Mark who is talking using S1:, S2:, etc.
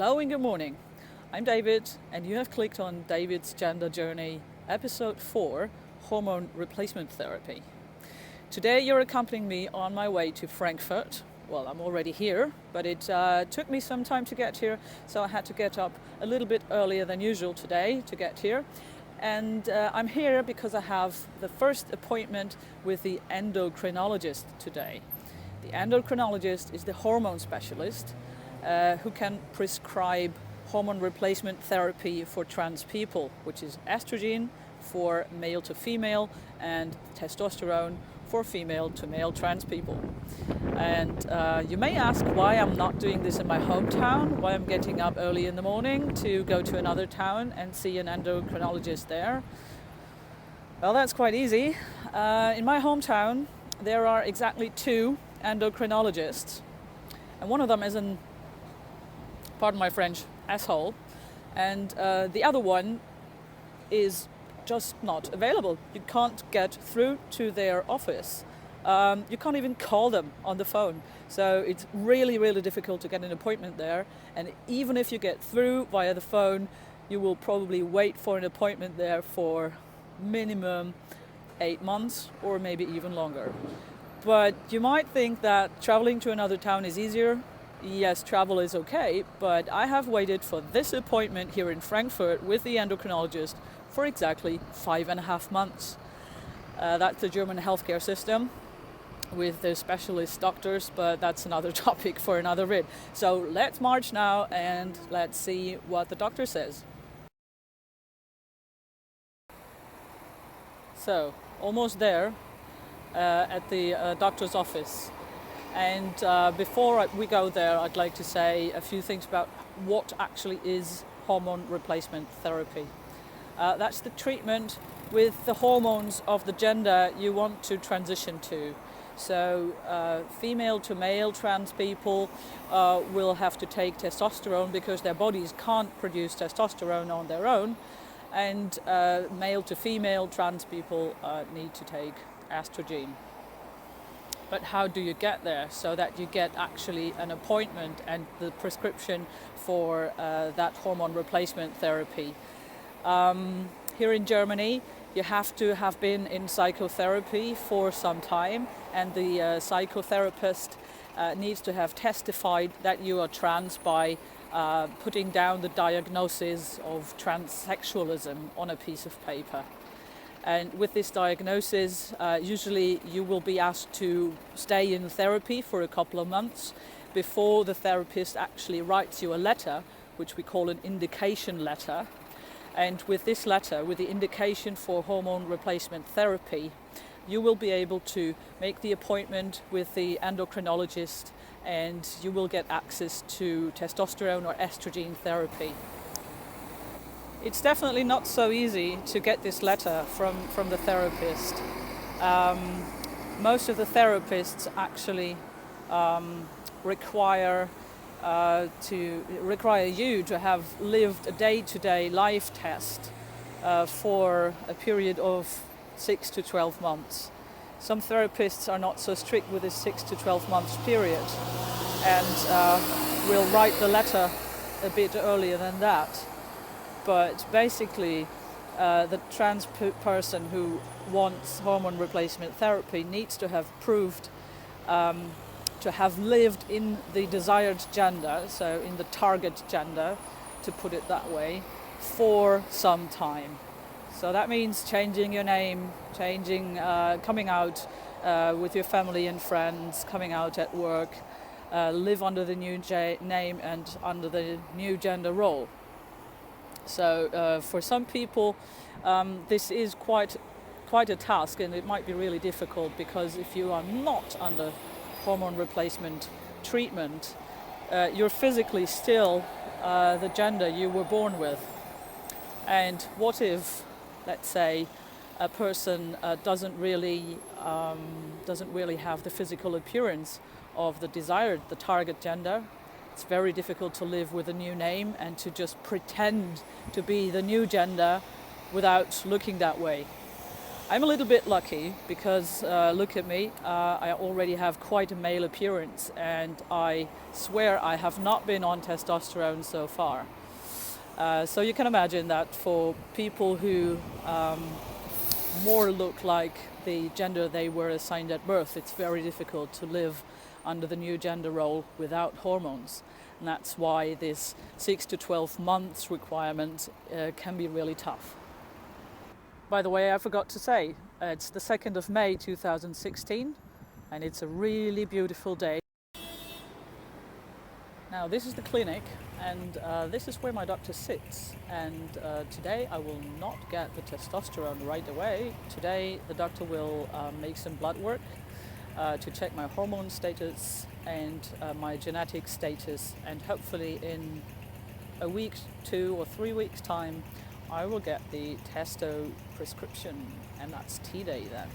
S1: Hello and good morning. I'm David, and you have clicked on David's Gender Journey, Episode 4, Hormone Replacement Therapy. Today you're accompanying me on my way to Frankfurt. Well, I'm already here, but it took me some time to get here, so I had to get up a little bit earlier than usual today to get here. And I'm here because I have the first appointment with the endocrinologist today. The endocrinologist is the hormone specialist who can prescribe hormone replacement therapy for trans people, which is estrogen for male to female and testosterone for female to male trans people. And you may ask why I'm not doing this in my hometown, why I'm getting up early in the morning to go to another town and see an endocrinologist there. Well, that's quite easy. In my hometown, there are exactly 2 endocrinologists, and one of them is pardon my French, asshole, and the other one is just not available. You can't get through to their office. You can't even call them on the phone. So it's really, really difficult to get an appointment there. And even if you get through via the phone, you will probably wait for an appointment there for minimum 8 months or maybe even longer. But you might think that traveling to another town is easier. Yes, travel is okay, but I have waited for this appointment here in Frankfurt with the endocrinologist for exactly 5.5 months. That's the German healthcare system with the specialist doctors, but that's another topic for another vid. So let's march now and let's see what the doctor says. So, almost there at the doctor's office. And before we go there, I'd like to say a few things about what actually is hormone replacement therapy. That's the treatment with the hormones of the gender you want to transition to. So female to male trans people will have to take testosterone because their bodies can't produce testosterone on their own. And male to female trans people need to take estrogen. But how do you get there so that you get actually an appointment and the prescription for that hormone replacement therapy? Here in Germany, you have to have been in psychotherapy for some time, and the psychotherapist needs to have testified that you are trans by putting down the diagnosis of transsexualism on a piece of paper. And with this diagnosis, usually you will be asked to stay in therapy for a couple of months before the therapist actually writes you a letter, which we call an indication letter. And with this letter, with the indication for hormone replacement therapy, you will be able to make the appointment with the endocrinologist and you will get access to testosterone or estrogen therapy. It's definitely not so easy to get this letter from the therapist. Most of the therapists actually require you to have lived a day-to-day life test for a period of 6 to 12 months. Some therapists are not so strict with this 6 to 12 months period and will write the letter a bit earlier than that. But basically, the trans person who wants hormone replacement therapy needs to have proved to have lived in the desired gender, so in the target gender, to put it that way, for some time. So that means changing your name, coming out with your family and friends, coming out at work, live under the new name and under the new gender role. So for some people, this is quite a task, and it might be really difficult because if you are not under hormone replacement treatment, you're physically still the gender you were born with. And what if, let's say, a person doesn't really have the physical appearance of the target gender? It's very difficult to live with a new name and to just pretend to be the new gender without looking that way. I'm a little bit lucky because look at me, I already have quite a male appearance, and I swear I have not been on testosterone so far. So you can imagine that for people who more look like the gender they were assigned at birth, it's very difficult to live under the new gender role without hormones. And that's why this 6 to 12 months requirement can be really tough. By the way, I forgot to say, it's the 2nd of May 2016, and it's a really beautiful day. Now this is the clinic, and this is where my doctor sits, and today I will not get the testosterone right away. Today the doctor will make some blood work to check my hormone status and my genetic status, and hopefully in a week, 2 or 3 weeks time I will get the testo prescription, and that's T-Day then.